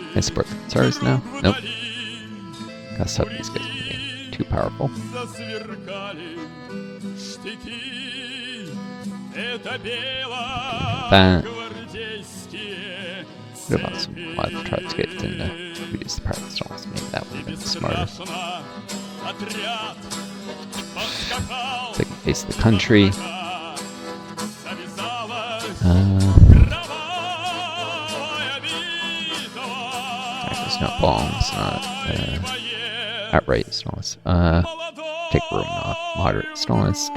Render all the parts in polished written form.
Can I support the Tsars now? Nope. Gotta stop these guys from being too powerful. That. What about some quad tribes get into reduce the power of the stones? Maybe that would have been smarter. Take a face of the country. There's no bombs, not outright Stalist. Take room, not moderate Stalist.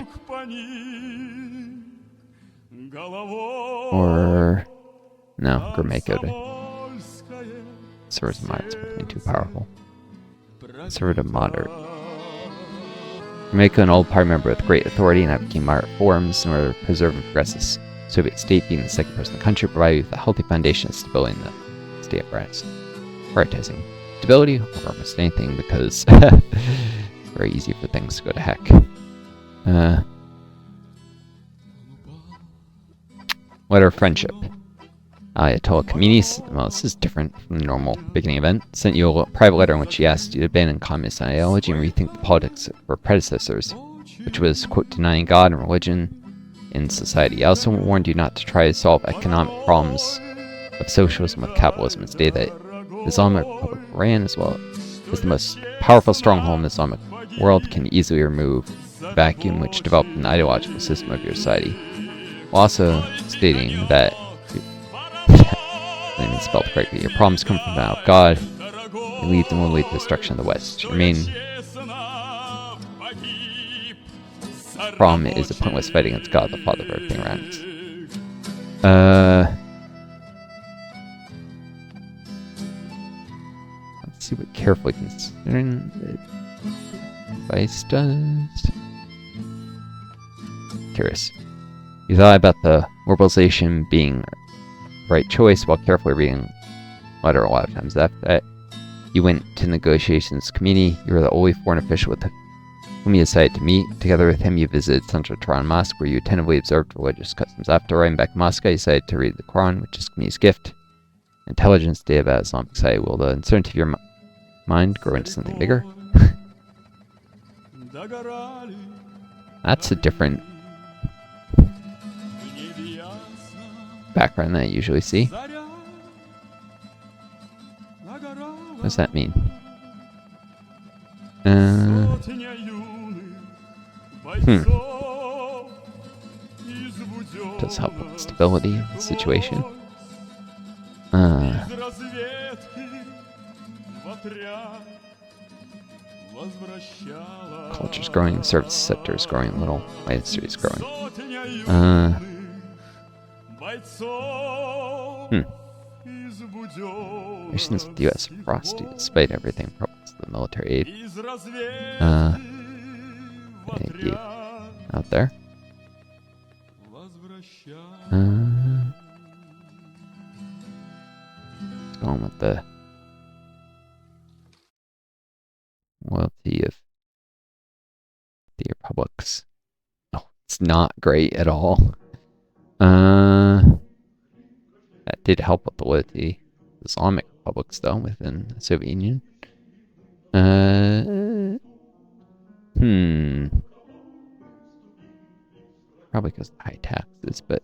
Or no, Gromeko to Conservative Moderate is becoming too powerful. Conservative Moderate. Gromeko, an old party member with great authority and advocating moderate forms in order to preserve and progress the Soviet state, being the second person in the country, provide you with a healthy foundation of stability in the state apparatus. Prioritizing stability over almost anything because it's very easy for things to go to heck. Letter of friendship. Ayatollah Khomeini, well, this is different from the normal beginning event, sent you a private letter in which he asked you to abandon communist ideology and rethink the politics of our predecessors, which was, quote, denying God and religion in society. He also warned you not to try to solve economic problems of socialism with capitalism. It's stated that the Islamic Republic of Iran, as well as the most powerful stronghold in the Islamic world, can easily remove the vacuum which developed an ideological system of your society. Also stating that, I didn't spell it correctly, your problems come from the mouth of God, and lead them will lead to the destruction of the West. Your main problem is a pointless fight against God, the Father of everything around us. Let's see what carefully considering advice does. Curious. You thought about the mobilization being the right choice while carefully reading the letter a lot of times. After that, you went to negotiations committee. You were the only foreign official with whom you decided to meet. Together with him, you visited Central Tehran Mosque, where you attentively observed religious customs. After arriving back in Moscow, you decided to read the Quran, which is community's gift. Intelligence data about Islamic society. Will the uncertainty of your mind grow into something bigger? That's a different background than I usually see. What does that mean? Does help with stability of the situation. Culture's growing, service sector is growing a little, my industry is growing. Relations with the U.S. are frosty despite everything, problems with the military aid. Maybe out there. Going with the loyalty of the republics. Oh, it's not great at all. That did help with the loyalty of the Islamic republics, though, within the Soviet Union. Probably because of high taxes, but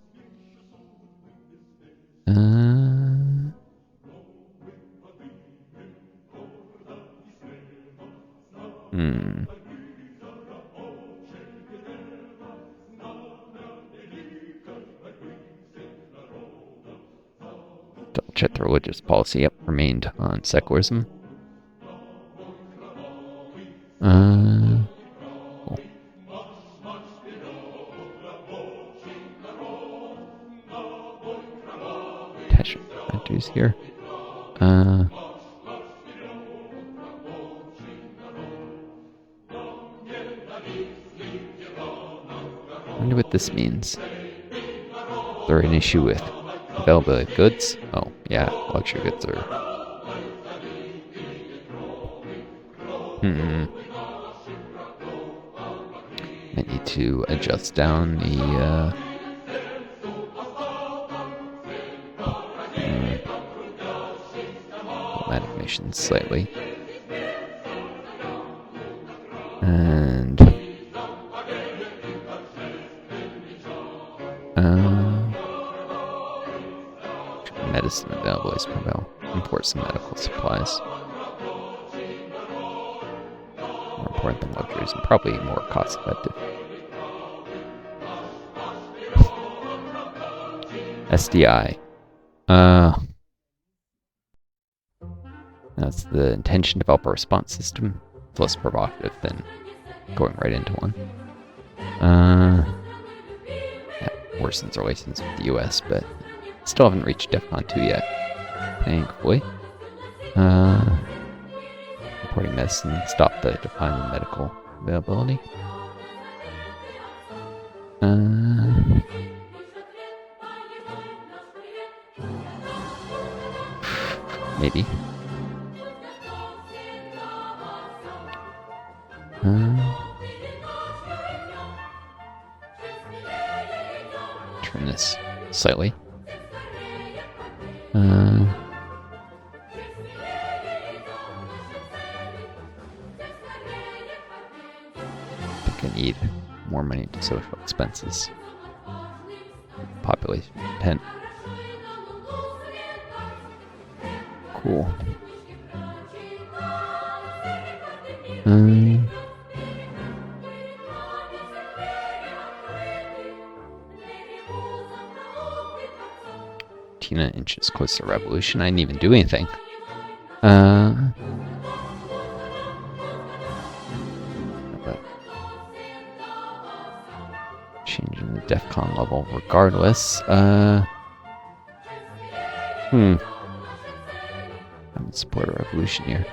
double check the religious policy. Yep, remained on secularism. Cool. Attachment factors here. I wonder what this means. Is there an issue with availability of goods? Oh, yeah, luxury goods are... I need to adjust down the diplomatic missions slightly. And medicine available is prevail. Import some medical supplies. More important than luxuries and probably more cost effective. SDI. That's the intention to develop a response system. It's less provocative than going right into one. Yeah, worsens relations with the US, but still haven't reached DEFCON 2 yet. Thankfully. Importing medicine, stop the decline in medical availability. Maybe. Turn this slightly. I think I need more money to social expenses. Population 10. Cool. Tina inches closer to revolution. I didn't even do anything. Changing the DEFCON level regardless. I'm in support of revolution here.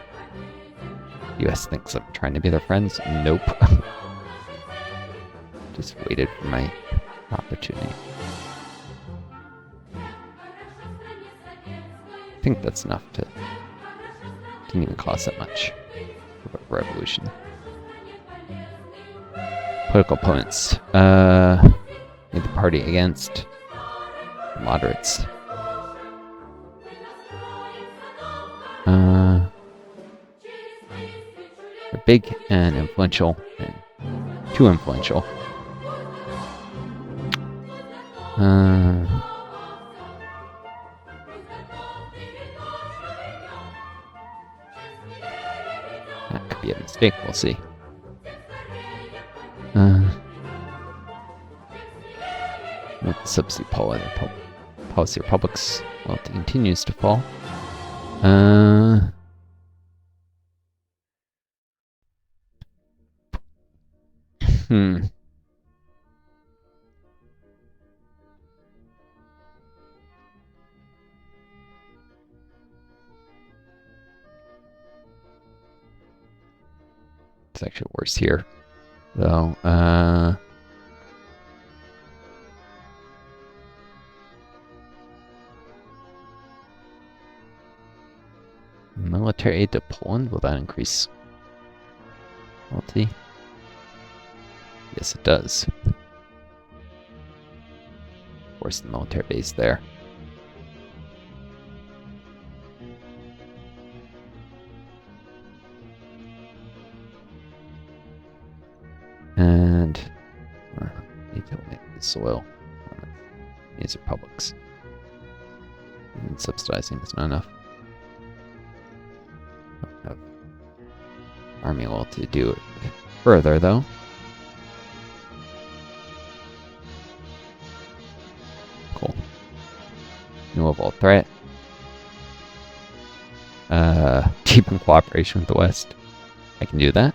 US thinks I'm trying to be their friends. Nope. Just waited for my opportunity. I think that's enough to... Didn't even cost that much for a revolution. Political opponents. Made the party against moderates. They're big and influential, and too influential. That could be a mistake, we'll see. With the subsidy policy republics, well, it continues to fall. It's actually worse here, though. Military aid to Poland, will that increase quality? Yes, it does. Force the military base there. And need to make the soil. These republics. And subsidizing is not enough. Don't have army will to do it further, though. Cool. Renewable threat. Deepen cooperation with the West. I can do that.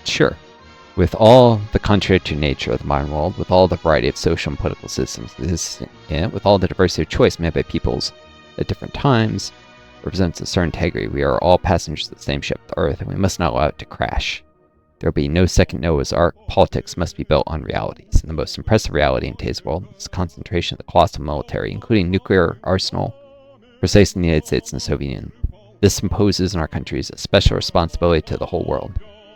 Sure. With all the contradictory nature of the modern world, with all the variety of social and political systems existing in it, with all the diversity of choice made by peoples at different times, represents a certain integrity. We are all passengers of the same ship, the Earth, and we must not allow it to crash. There will be no second Noah's Ark. Politics must be built on realities. And the most impressive reality in today's world is the concentration of the colossal military, including nuclear arsenal, precisely in the United States and the Soviet Union. This imposes on our countries a special responsibility to the whole world.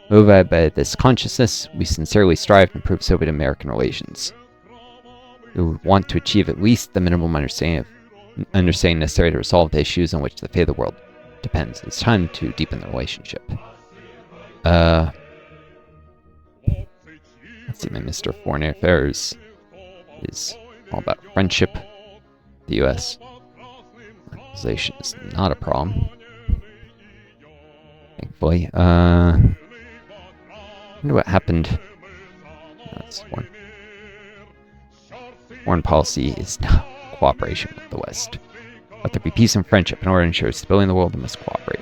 Moved by this consciousness, we sincerely strive to improve Soviet-American relations. We would want to achieve at least the minimum understanding necessary to resolve the issues on which the fate of the world depends. It's time to deepen the relationship. Let's see, my Mr. Foreign Affairs is all about friendship. The U.S. organization is not a problem. Thankfully. I wonder what happened. That's foreign policy is not cooperation with the West. Let there be peace and friendship. In order to ensure stability in the world, we must cooperate.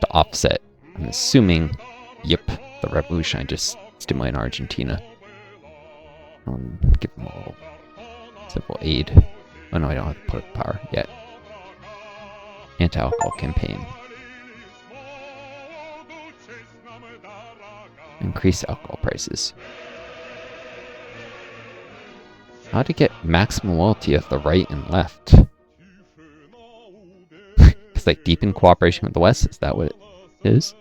To offset, I'm assuming, yep, the revolution I just stimulated in Argentina. Give them a little simple aid. Oh no, I don't have to put power yet. Anti-alcohol campaign. Increase alcohol prices. How to get maximum loyalty of the right and left? It's like deepen cooperation with the West? Is that what it is?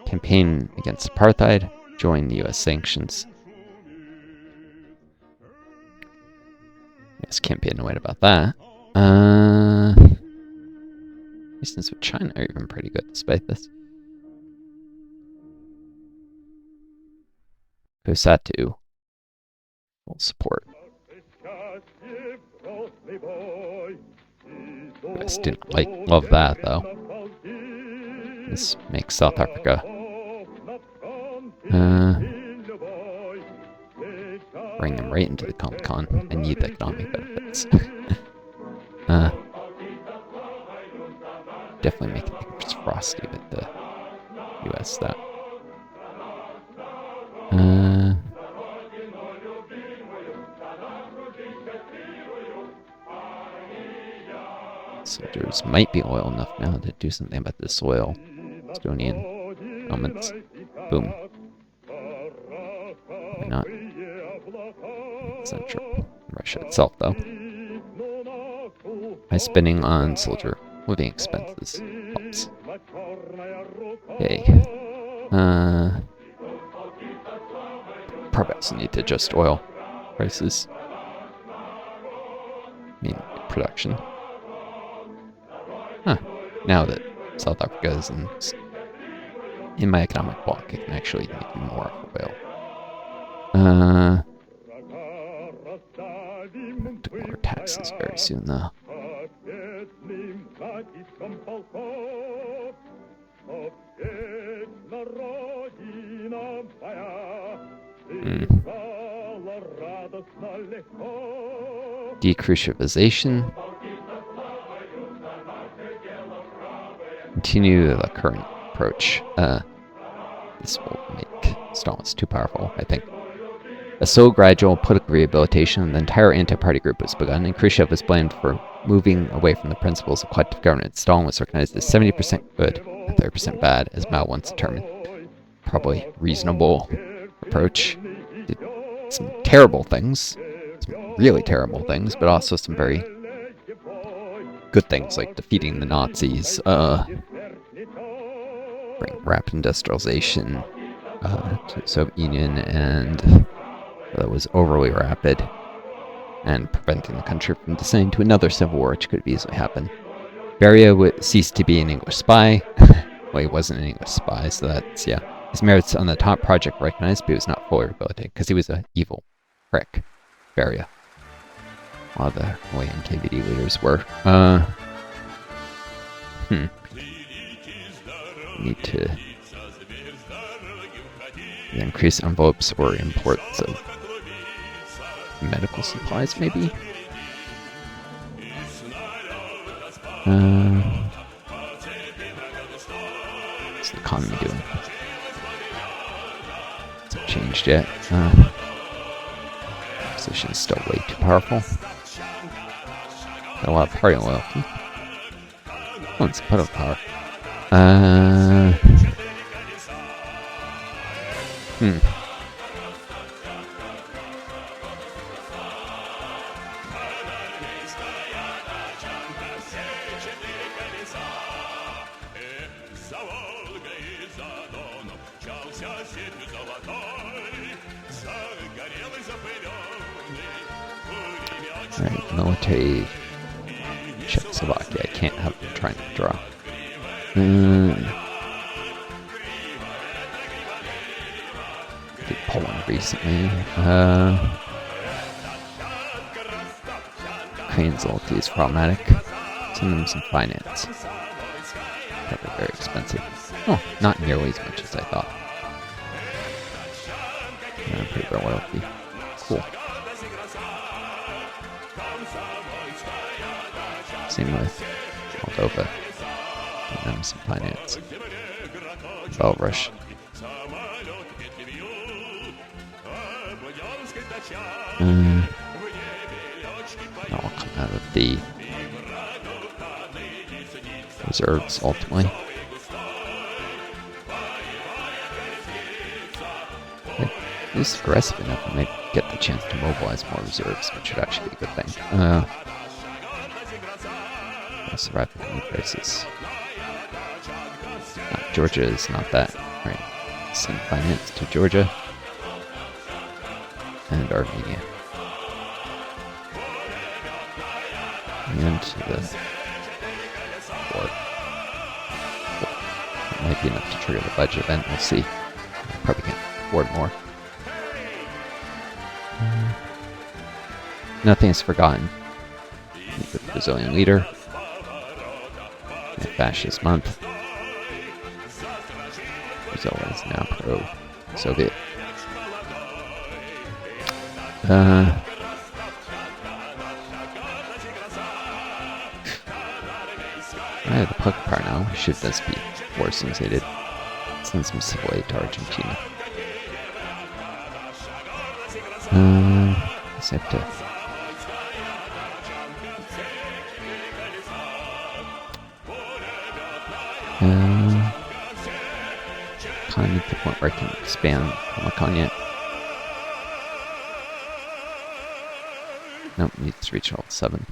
Campaign against apartheid. Join the U.S. sanctions. Yes, can't be annoyed about that. Relations with China are even pretty good despite this. Kusatu. Full support. I just didn't love that though. This makes South Africa bring them right into the Comic-Con. I need the economic benefits. Definitely making things frosty with the US that. Soldiers might be loyal enough now to do something about the soil. Estonian elements. Boom. Why not? Central. Russia itself, though. High spending on soldier living expenses helps. Okay. Probably also need to adjust oil prices. I mean, production. Huh. Now that South Africa is in my economic block, I can actually make more oil. To more taxes very soon, though. Decrucialization. Continue the current approach. This will make Stalin's too powerful, I think. A slow, gradual political rehabilitation of the entire anti-party group was begun, and Khrushchev was blamed for moving away from the principles of collective governance. Stalin was recognized as 70% good and 30% bad, as Mao once determined. Probably reasonable approach. Did some terrible things, some really terrible things, but also some very good things, like defeating the Nazis, bring rapid industrialization to the Soviet Union, and that was overly rapid, and preventing the country from descending to another civil war, which could easily happen. Beria would cease to be an English spy. Well, he wasn't an English spy, so that's, yeah. His merits on the top project recognized, but he was not fully rehabilitated, because he was an evil prick. Beria. A lot of the early NKVD leaders were. Need to increase envelopes or imports of medical supplies, maybe? What's the economy doing? Hasn't changed yet. Position is still way too powerful. Got a lot of party loyalty. Once put up power. Hmm. Alright, military Czechoslovakia. I can't have them trying to draw. Did Poland recently. Ukraine's loyalty is problematic. Send them some finance. Probably very expensive. Oh, not nearly as much as I thought. Yeah, pretty well loyalty. Cool. Same with Moldova. Give them some finance. Belarus. That will come out of the reserves ultimately. At least aggressive enough and they get the chance to mobilize more reserves, which should actually be a good thing. Survive the crisis. Georgia is not that. Right. Send finance to Georgia and Armenia. And to the war. That might be enough to trigger the budget event. We'll see. Probably can't afford more. Nothing is forgotten. The Brazilian leader. A fascist month. Brazil is now pro-Soviet. I have the puck part now. Should this be forced since they did send some civil aid to Argentina? I have to. Kind of the point where I can expand Pamukon yet. Nope, needs to reach level 7.